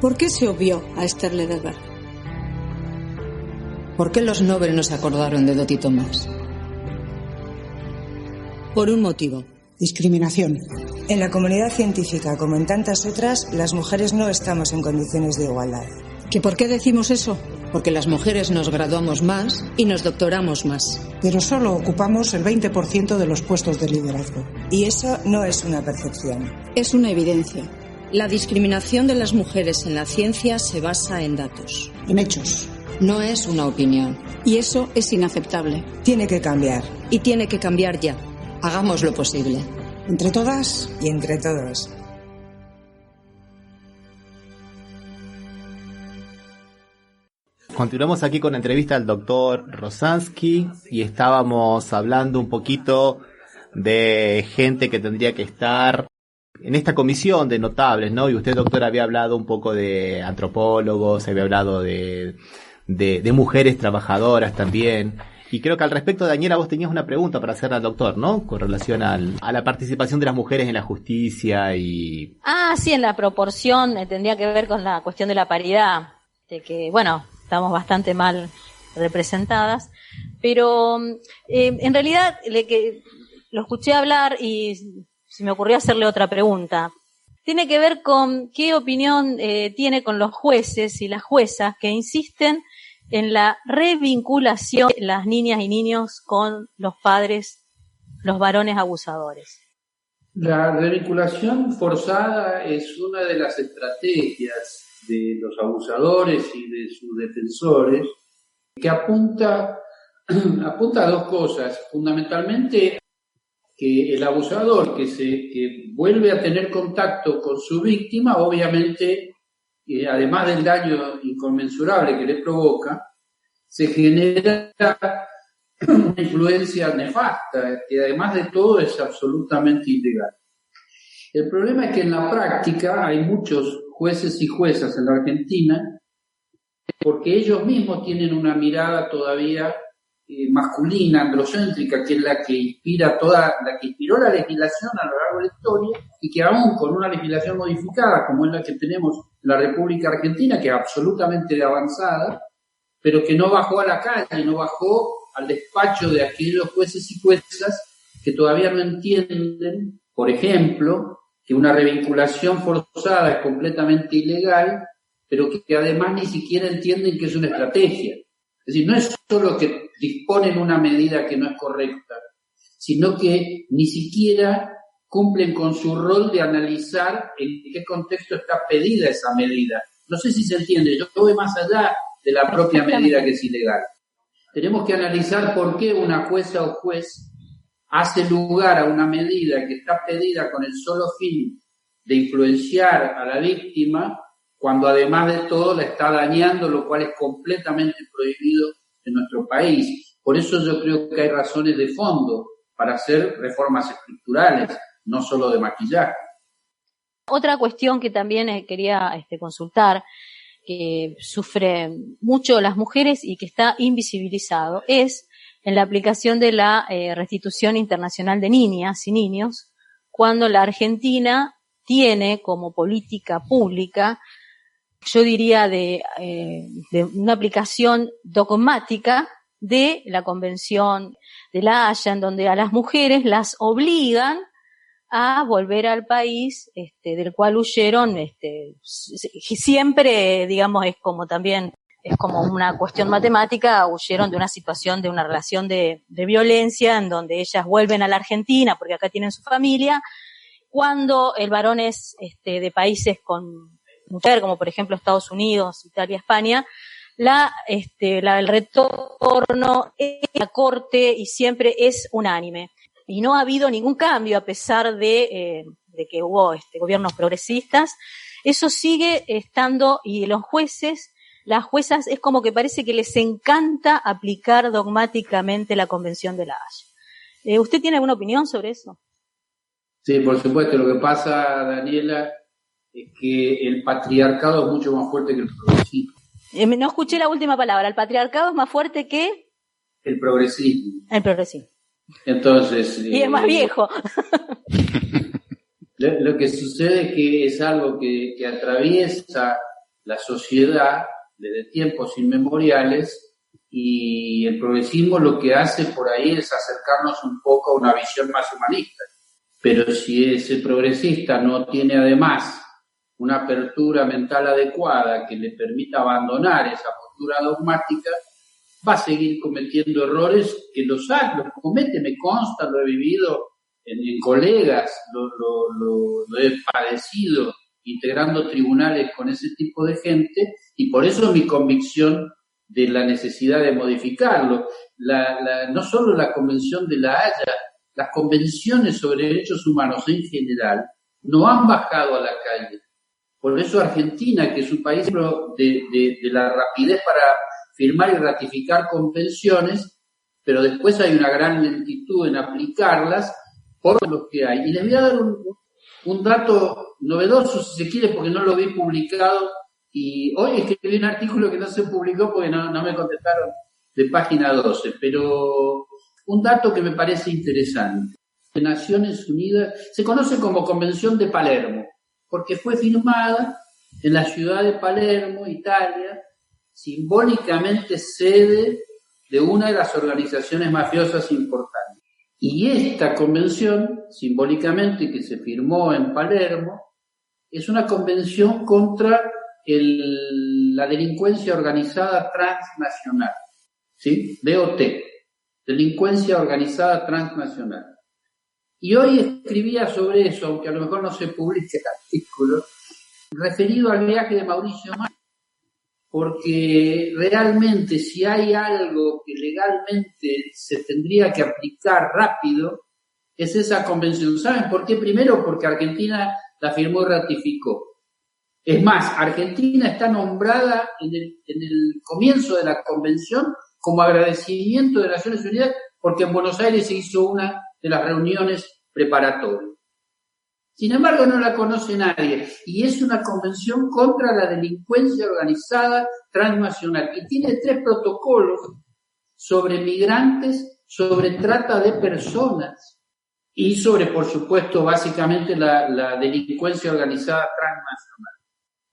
¿Por qué se obvió a Esther Lederberg? ¿Por qué los Nobel no se acordaron de Dottie Thomas? Por un motivo. Discriminación. En la comunidad científica, como en tantas otras, las mujeres no estamos en condiciones de igualdad. ¿Que por qué decimos eso? Porque las mujeres nos graduamos más y nos doctoramos más. Pero solo ocupamos el 20% de los puestos de liderazgo. Y eso no es una percepción. Es una evidencia. La discriminación de las mujeres en la ciencia se basa en datos. En hechos. No es una opinión. Y eso es inaceptable. Tiene que cambiar. Y tiene que cambiar ya. Hagamos lo posible. Entre todas y entre todos. Continuamos aquí con la entrevista al doctor Rosansky y estábamos hablando un poquito de gente que tendría que estar en esta comisión de notables, ¿no? Y usted, doctor, había hablado un poco de antropólogos, había hablado de mujeres trabajadoras también. Y creo que al respecto, Daniela, vos tenías una pregunta para hacerle al doctor, ¿no? Con relación a la participación de las mujeres en la justicia y... Sí, en la proporción tendría que ver con la cuestión de la paridad, de que, bueno, estamos bastante mal representadas, pero en realidad lo escuché hablar y se me ocurrió hacerle otra pregunta. Tiene que ver con qué opinión tiene con los jueces y las juezas que insisten en la revinculación de las niñas y niños con los padres, los varones abusadores. La revinculación forzada es una de las estrategias de los abusadores y de sus defensores que apunta a dos cosas. Fundamentalmente, que el abusador que vuelve a tener contacto con su víctima, obviamente, además del daño inconmensurable que le provoca, se genera una influencia nefasta, que además de todo es absolutamente ilegal. El problema es que en la práctica hay muchos jueces y juezas en la Argentina, porque ellos mismos tienen una mirada todavía masculina, androcéntrica, que es la que inspiró la legislación a lo largo de la historia, y que aún con una legislación modificada, como es la que tenemos en la República Argentina, que es absolutamente avanzada, pero que no bajó a la calle, no bajó al despacho de aquellos jueces y juezas que todavía no entienden, por ejemplo, que una revinculación forzada es completamente ilegal, pero que además ni siquiera entienden que es una estrategia. Es decir, no es solo que disponen una medida que no es correcta, sino que ni siquiera cumplen con su rol de analizar en qué contexto está pedida esa medida. No sé si se entiende, yo voy más allá de la propia medida que es ilegal. Tenemos que analizar por qué una jueza o juez hace lugar a una medida que está pedida con el solo fin de influenciar a la víctima, cuando además de todo la está dañando, lo cual es completamente prohibido en nuestro país. Por eso yo creo que hay razones de fondo para hacer reformas estructurales, no solo de maquillaje. Otra cuestión que también quería consultar, que sufren mucho las mujeres y que está invisibilizado, es en la aplicación de la restitución internacional de niñas y niños, cuando la Argentina tiene como política pública, yo diría de una aplicación dogmática de la Convención de La Haya, en donde a las mujeres las obligan a volver al país del cual huyeron, siempre, digamos, es como una cuestión matemática, huyeron de una situación, de una relación de violencia, en donde ellas vuelven a la Argentina porque acá tienen su familia, cuando el varón es de países con mujer, como por ejemplo Estados Unidos, Italia, España, el retorno en la corte y siempre es unánime. Y no ha habido ningún cambio a pesar de que hubo gobiernos progresistas. Eso sigue estando, y los jueces, las juezas, es como que parece que les encanta aplicar dogmáticamente la Convención de la Haya. ¿Usted tiene alguna opinión sobre eso? Sí, por supuesto. Lo que pasa, Daniela, es que el patriarcado es mucho más fuerte que el progresismo. No escuché la última palabra. ¿El patriarcado es más fuerte que? El progresismo. El progresismo. Entonces. Y es más viejo. Lo que sucede es que es algo que atraviesa la sociedad desde tiempos inmemoriales, y el progresismo lo que hace por ahí es acercarnos un poco a una visión más humanista. Pero si ese progresista no tiene además una apertura mental adecuada que le permita abandonar esa postura dogmática, va a seguir cometiendo errores que los comete, me consta, lo he vivido en colegas, lo he padecido integrando tribunales con ese tipo de gente, y por eso mi convicción de la necesidad de modificarlo. No solo la Convención de la Haya, las convenciones sobre derechos humanos en general no han bajado a la calle. Por eso Argentina, que es un país de la rapidez para firmar y ratificar convenciones, pero después hay una gran lentitud en aplicarlas por lo que hay. Y les voy a dar un dato novedoso, si se quiere, porque no lo vi publicado, y hoy escribí un artículo que no se publicó porque no me contestaron, de página 12, pero un dato que me parece interesante. De Naciones Unidas se conoce como Convención de Palermo, porque fue firmada en la ciudad de Palermo, Italia, simbólicamente sede de una de las organizaciones mafiosas importantes. Y esta convención, simbólicamente, que se firmó en Palermo, es una convención contra la delincuencia organizada transnacional, ¿sí? DOT, delincuencia organizada transnacional. Y hoy escribía sobre eso, aunque a lo mejor no se publique el artículo, referido al viaje de Mauricio Macri, porque realmente si hay algo que legalmente se tendría que aplicar rápido, es esa convención. ¿Saben por qué? Primero, porque Argentina la firmó y ratificó. Es más, Argentina está nombrada en el comienzo de la convención como agradecimiento de Naciones Unidas, porque en Buenos Aires se hizo una de las reuniones preparatorias. Sin embargo, no la conoce nadie, y es una convención contra la delincuencia organizada transnacional, y tiene 3 protocolos sobre migrantes, sobre trata de personas, y sobre, por supuesto, básicamente la delincuencia organizada transnacional.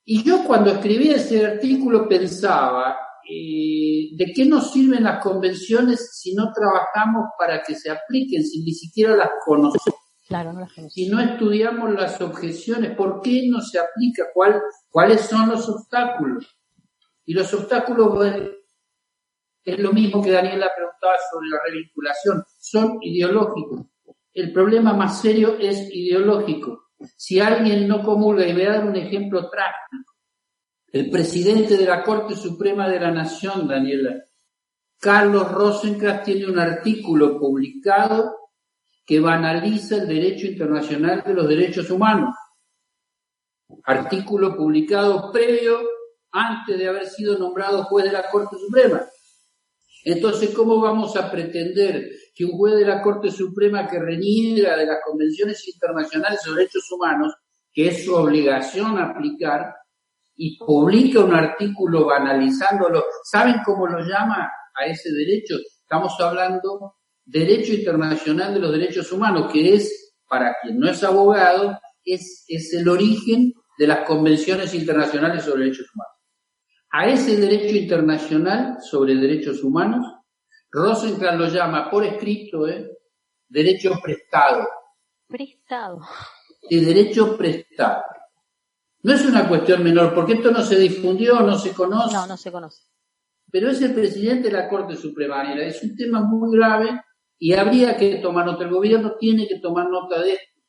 Y yo cuando escribí ese artículo pensaba, ¿de qué nos sirven las convenciones si no trabajamos para que se apliquen, si ni siquiera las conocemos? Claro, no las conocemos. Si no estudiamos las objeciones, ¿por qué no se aplica? ¿Cuáles son los obstáculos? Y los obstáculos, es lo mismo que Daniela preguntaba sobre la revinculación, son ideológicos. El problema más serio es ideológico. Si alguien no comulga, y voy a dar un ejemplo trágico, el presidente de la Corte Suprema de la Nación, Daniela, Carlos Rosenkrantz, tiene un artículo publicado que banaliza el derecho internacional de los derechos humanos. Artículo publicado previo, antes de haber sido nombrado juez de la Corte Suprema. Entonces, ¿cómo vamos a pretender que un juez de la Corte Suprema que reniega de las convenciones internacionales sobre derechos humanos, que es su obligación aplicar, y publica un artículo banalizándolo? ¿Saben cómo lo llama a ese derecho? Estamos hablando Derecho Internacional de los Derechos Humanos, que es, para quien no es abogado, es el origen de las convenciones internacionales sobre derechos humanos. A ese derecho internacional sobre derechos humanos, Rosenkrantz lo llama por escrito, derecho prestado. Prestado. De derecho prestado. No es una cuestión menor, porque esto no se difundió, no se conoce. No se conoce. Pero es el presidente de la Corte Suprema. Es un tema muy grave y habría que tomar nota. El gobierno tiene que tomar nota de esto,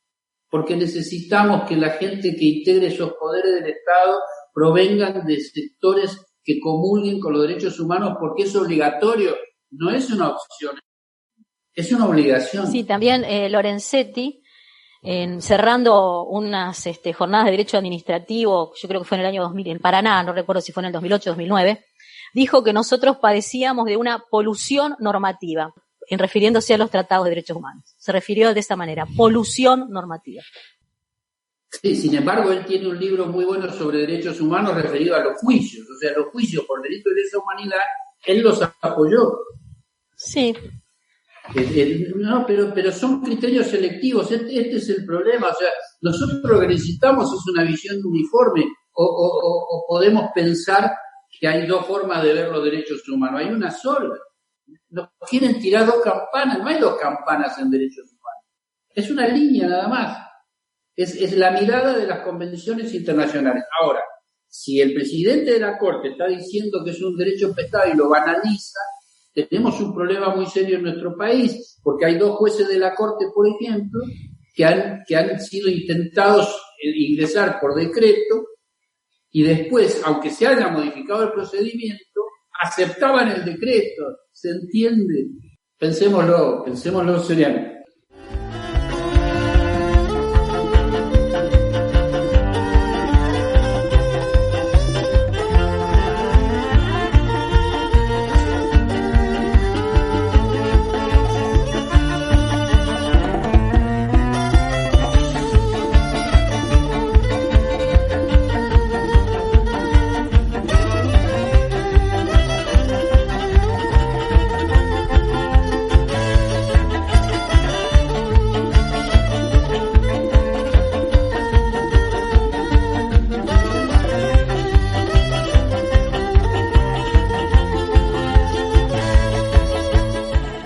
porque necesitamos que la gente que integre esos poderes del Estado provengan de sectores que comulguen con los derechos humanos, porque es obligatorio, no es una opción, es una obligación. Sí, también Lorenzetti, cerrando unas jornadas de derecho administrativo, yo creo que fue en el año 2000, en Paraná, no recuerdo si fue en el 2008 o 2009, dijo que nosotros padecíamos de una polución normativa, refiriéndose a los tratados de derechos humanos. Se refirió de esa manera, polución normativa. Sí, sin embargo, él tiene un libro muy bueno sobre derechos humanos referido a los juicios. O sea, los juicios por delito de lesa humanidad, él los apoyó. Sí. No, pero son criterios selectivos. Este es el problema. O sea, nosotros lo que necesitamos es una visión uniforme. O podemos pensar que hay dos formas de ver los derechos humanos. Hay una sola. Nos quieren tirar dos campanas. No hay dos campanas en derechos humanos. Es una línea nada más. Es la mirada de las convenciones internacionales. Ahora, si el presidente de la Corte está diciendo que es un derecho prestado y lo banaliza, tenemos un problema muy serio en nuestro país, porque hay dos jueces de la Corte, por ejemplo, que han sido intentados ingresar por decreto y después, aunque se haya modificado el procedimiento, aceptaban el decreto. ¿Se entiende? Pensémoslo seriamente.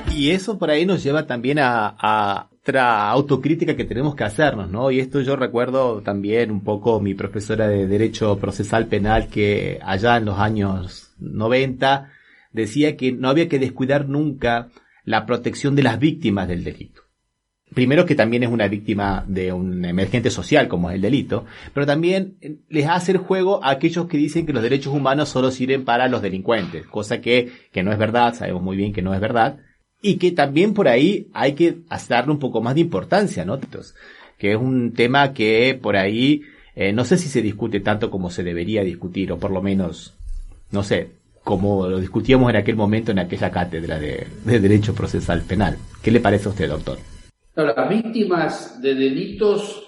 Y eso por ahí nos lleva también a otra autocrítica que tenemos que hacernos, ¿no? Y esto yo recuerdo también un poco mi profesora de Derecho Procesal Penal, que allá en los años 90 decía que no había que descuidar nunca la protección de las víctimas del delito. Primero, que también es una víctima de un emergente social como es el delito, pero también les hace el juego a aquellos que dicen que los derechos humanos solo sirven para los delincuentes, cosa que no es verdad, sabemos muy bien que no es verdad. Y que también por ahí hay que darle un poco más de importancia, ¿no? Que es un tema que por ahí no sé si se discute tanto como se debería discutir, o por lo menos, no sé, como lo discutíamos en aquel momento en aquella cátedra de Derecho Procesal Penal. ¿Qué le parece a usted, doctor? Las víctimas de delitos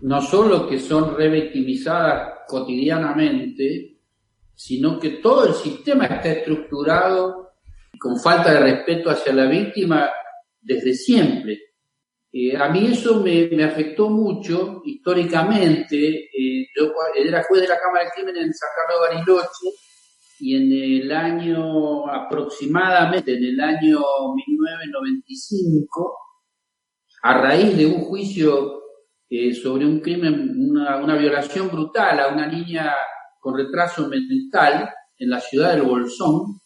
no solo que son revictimizadas cotidianamente, sino que todo el sistema está estructurado con falta de respeto hacia la víctima desde siempre. A mí eso me afectó mucho históricamente. Yo era juez de la Cámara de Crimen en San Carlos de Bariloche, y en el año, aproximadamente en el año 1995, a raíz de un juicio sobre un crimen, una violación brutal a una niña con retraso mental en la ciudad del Bolsón,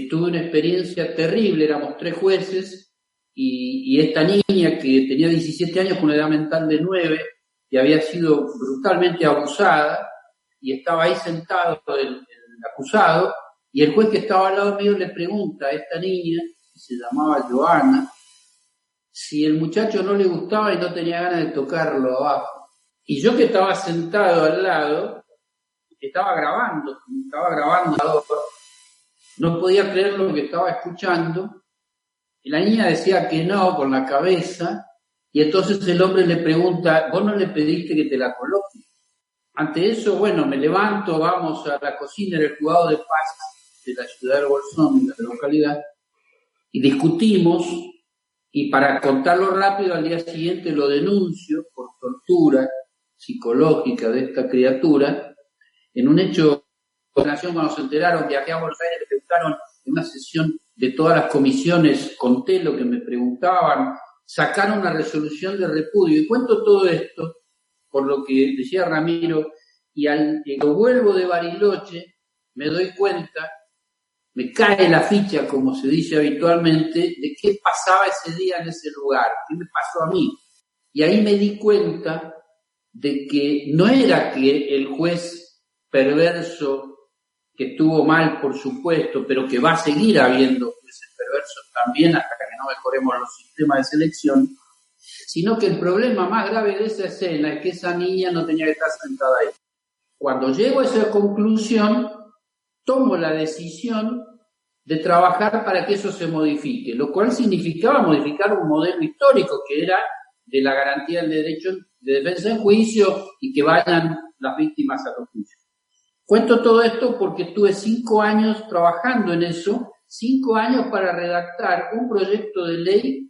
tuve una experiencia terrible. Éramos 3 jueces y esta niña, que tenía 17 años con una edad mental de 9 y había sido brutalmente abusada, y estaba ahí sentado el acusado, y el juez que estaba al lado mío le pregunta a esta niña, que se llamaba Joana, si el muchacho no le gustaba y no tenía ganas de tocarlo abajo. Y yo, que estaba sentado al lado, estaba grabando, no podía creer lo que estaba escuchando, y la niña decía que no con la cabeza, y entonces el hombre le pregunta, ¿vos no le pediste que te la coloque? Ante eso, bueno, me levanto, vamos a la cocina del juzgado de paz de la ciudad de Bolsón, de la localidad, y discutimos, y para contarlo rápido, al día siguiente lo denuncio por tortura psicológica de esta criatura, en un hecho. Cuando se enteraron, viajé a Buenos Aires, le preguntaron en una sesión de todas las comisiones, conté lo que me preguntaban, sacaron una resolución de repudio, y cuento todo esto por lo que decía Ramiro, y cuando vuelvo de Bariloche me doy cuenta, me cae la ficha, como se dice habitualmente, de qué pasaba ese día en ese lugar, qué me pasó a mí. Y ahí me di cuenta de que no era que el juez perverso, que estuvo mal, por supuesto, pero que va a seguir habiendo jueces perversos también hasta que no mejoremos los sistemas de selección, sino que el problema más grave de esa escena es que esa niña no tenía que estar sentada ahí. Cuando llego a esa conclusión, tomo la decisión de trabajar para que eso se modifique, lo cual significaba modificar un modelo histórico que era de la garantía del derecho de defensa en juicio y que vayan las víctimas a los juicios. Cuento todo esto porque estuve 5 años trabajando en eso, 5 años para redactar un proyecto de ley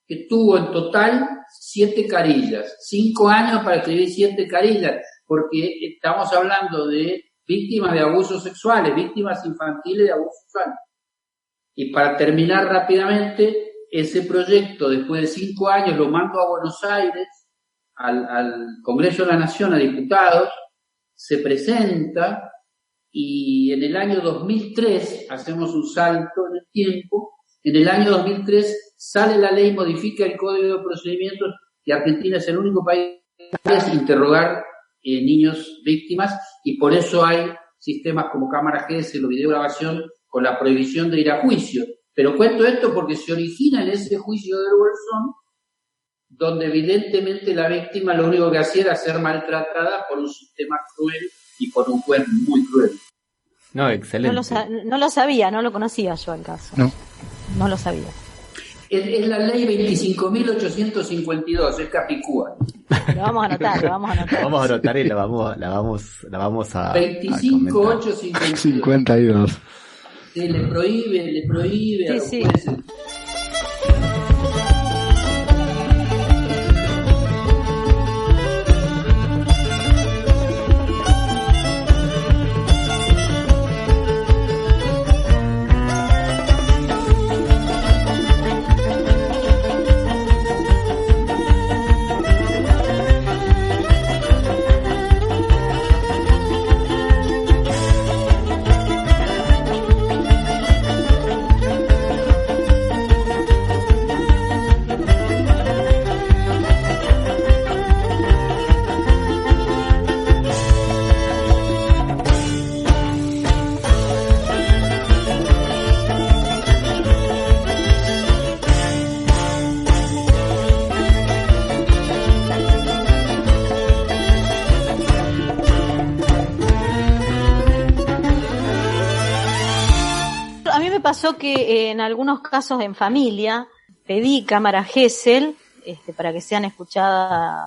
que tuvo en total 7 carillas. 5 años para escribir 7 carillas, porque estamos hablando de víctimas de abusos sexuales, víctimas infantiles de abusos sexuales. Y para terminar rápidamente, ese proyecto, después de 5 años, lo mando a Buenos Aires, al Congreso de la Nación, a diputados, se presenta y en el año 2003, hacemos un salto en el tiempo, en el año 2003 sale la ley, modifica el Código de Procedimientos y Argentina es el único país que hace interrogar niños víctimas y por eso hay sistemas como cámara GS o videograbación con la prohibición de ir a juicio. Pero cuento esto porque se origina en ese juicio de Bolsón, donde evidentemente la víctima lo único que hacía era ser maltratada por un sistema cruel y por un juez muy cruel. No, excelente. No lo sabía, no lo conocía yo el caso. No lo sabía. Es la ley 25.852, es Capicúa. Lo vamos a anotar, Vamos a anotar y la vamos a 25.852. Sí, le prohíbe sí, a los jueces. Pasó que en algunos casos en familia pedí cámara Gesell para que sean escuchadas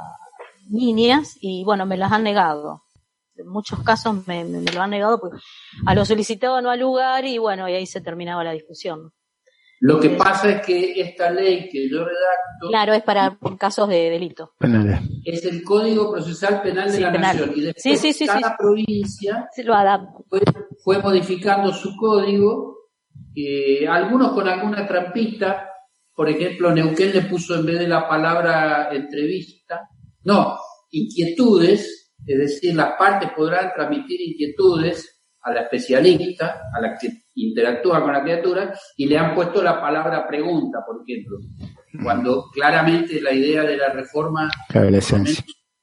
niñas y bueno, me las han negado. En muchos casos me lo han negado porque a lo solicitado no al lugar y bueno, y ahí se terminaba la discusión. Lo que pasa es que esta ley que yo redacto... Claro, es para casos de delito. Penales. Es el Código Procesal Penal de la Nación. Y después cada provincia lo adapta. Fue modificando su código. Algunos con alguna trampita, por ejemplo, Neuquén le puso en vez de la palabra entrevista, inquietudes, es decir, las partes podrán transmitir inquietudes a la especialista, a la que interactúa con la criatura, y le han puesto la palabra pregunta, por ejemplo, cuando claramente la idea de la reforma,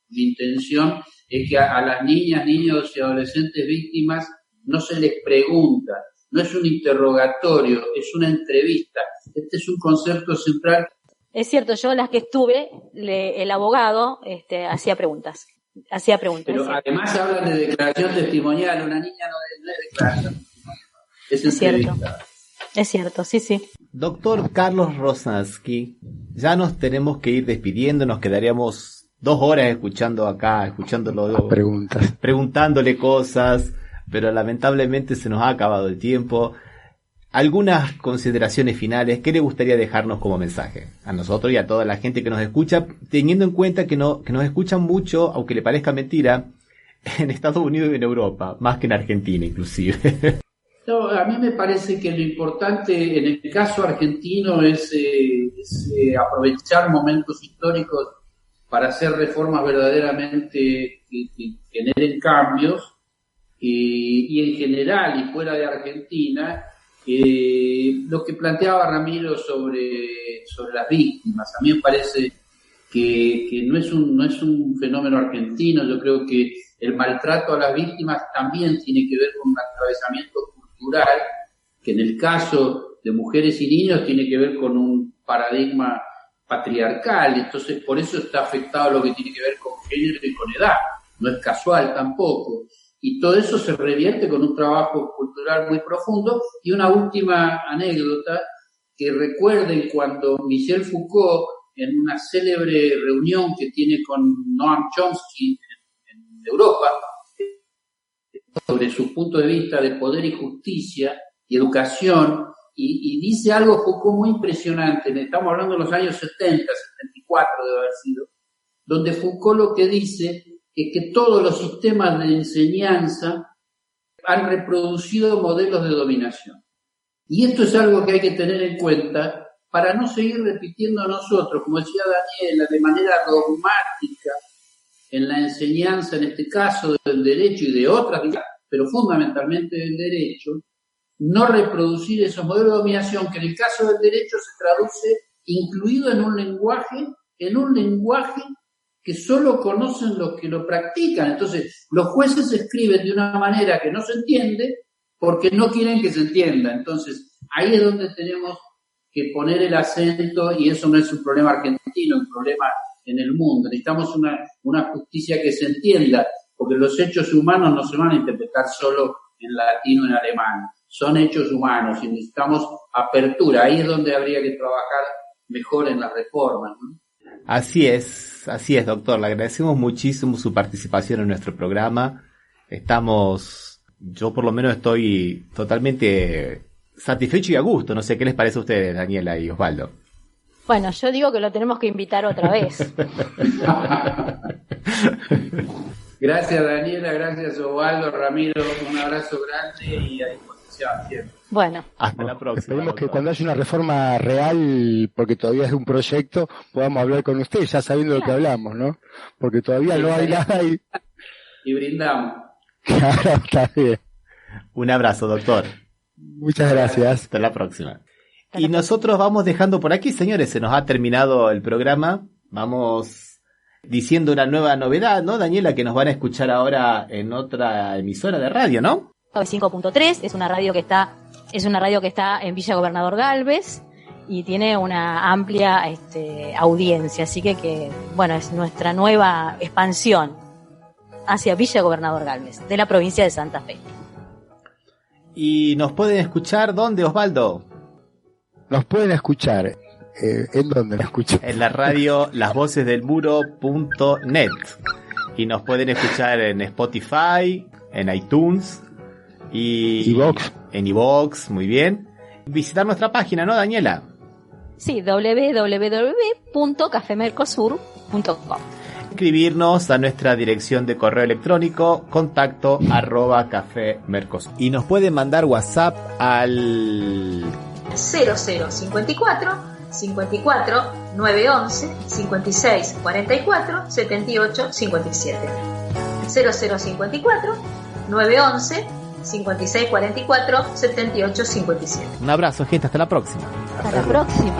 mi intención es que a las niñas, niños y adolescentes víctimas no se les pregunta. No es un interrogatorio, es una entrevista. Este es un concepto central. Es cierto, yo las que estuve, el abogado hacía preguntas. Pero además hablan de declaración testimonial. Una niña no es declaración. Es cierto. Es cierto, sí. Doctor Carlos Rosansky, ya nos tenemos que ir despidiendo. Nos quedaríamos 2 horas escuchándolo, preguntándole cosas. Pero lamentablemente se nos ha acabado el tiempo. Algunas consideraciones finales, ¿qué le gustaría dejarnos como mensaje a nosotros y a toda la gente que nos escucha, teniendo en cuenta que nos escuchan mucho, aunque le parezca mentira, en Estados Unidos y en Europa, más que en Argentina inclusive? No, a mí me parece que lo importante en el caso argentino es aprovechar momentos históricos para hacer reformas verdaderamente que generen cambios. Y en general y fuera de Argentina, lo que planteaba Ramiro sobre las víctimas, a mí me parece que no es un fenómeno argentino. Yo creo que el maltrato a las víctimas también tiene que ver con un atravesamiento cultural, que en el caso de mujeres y niños tiene que ver con un paradigma patriarcal. Entonces, por eso está afectado lo que tiene que ver con género y con edad. No es casual tampoco. Y todo eso se revierte con un trabajo cultural muy profundo. Y una última anécdota, que recuerden cuando Michel Foucault, en una célebre reunión que tiene con Noam Chomsky en Europa, sobre su punto de vista de poder y justicia y educación, y dice algo Foucault muy impresionante. Estamos hablando de los años 70, 74 debe haber sido, donde Foucault lo que dice es que todos los sistemas de enseñanza han reproducido modelos de dominación. Y esto es algo que hay que tener en cuenta para no seguir repitiendo nosotros, como decía Daniela, de manera dogmática en la enseñanza, en este caso del derecho y de otras, pero fundamentalmente del derecho, no reproducir esos modelos de dominación que en el caso del derecho se traduce incluido en un lenguaje que solo conocen los que lo practican. Entonces, los jueces escriben de una manera que no se entiende porque no quieren que se entienda. Entonces, ahí es donde tenemos que poner el acento, y eso no es un problema argentino, es un problema en el mundo. Necesitamos una justicia que se entienda, porque los hechos humanos no se van a interpretar solo en latino o en alemán. Son hechos humanos y necesitamos apertura. Ahí es donde habría que trabajar mejor en las reformas, ¿no? Así es, doctor. Le agradecemos muchísimo su participación en nuestro programa. Yo por lo menos estoy totalmente satisfecho y a gusto. No sé qué les parece a ustedes, Daniela y Osvaldo. Bueno, yo digo que lo tenemos que invitar otra vez. Gracias, Daniela, gracias, Osvaldo, Ramiro, un abrazo grande y a disposición siempre. Bueno, hasta la próxima. Esperemos que cuando haya una reforma real, porque todavía es un proyecto, podamos hablar con usted, ya sabiendo de lo que hablamos, ¿no? Porque todavía no hay nada ahí. Y brindamos. Claro, está bien. Un abrazo, doctor. Muchas gracias. Hasta la próxima. Y nosotros vamos dejando por aquí, señores, se nos ha terminado el programa. Vamos diciendo una nueva novedad, ¿no, Daniela? Que nos van a escuchar ahora en otra emisora de radio, ¿no? 5.3 es una radio que está en Villa Gobernador Galvez y tiene una amplia audiencia, así que bueno, es nuestra nueva expansión hacia Villa Gobernador Galvez, de la provincia de Santa Fe. ¿Y nos pueden escuchar dónde, Osvaldo? Nos pueden escuchar. ¿En dónde nos escuchan? En la radio lasvocesdelmuro.net. Y nos pueden escuchar en Spotify, en iTunes y en iVoox, muy bien. Visitar nuestra página, ¿no, Daniela? Sí, www.cafemercosur.com. Escribirnos a nuestra dirección de correo electrónico contacto@cafemercosur. Y nos pueden mandar WhatsApp al 0054 54 911 56 44 78 57. 0054 911 56 44 78 57. Un abrazo, gente, hasta la próxima. Hasta la próxima.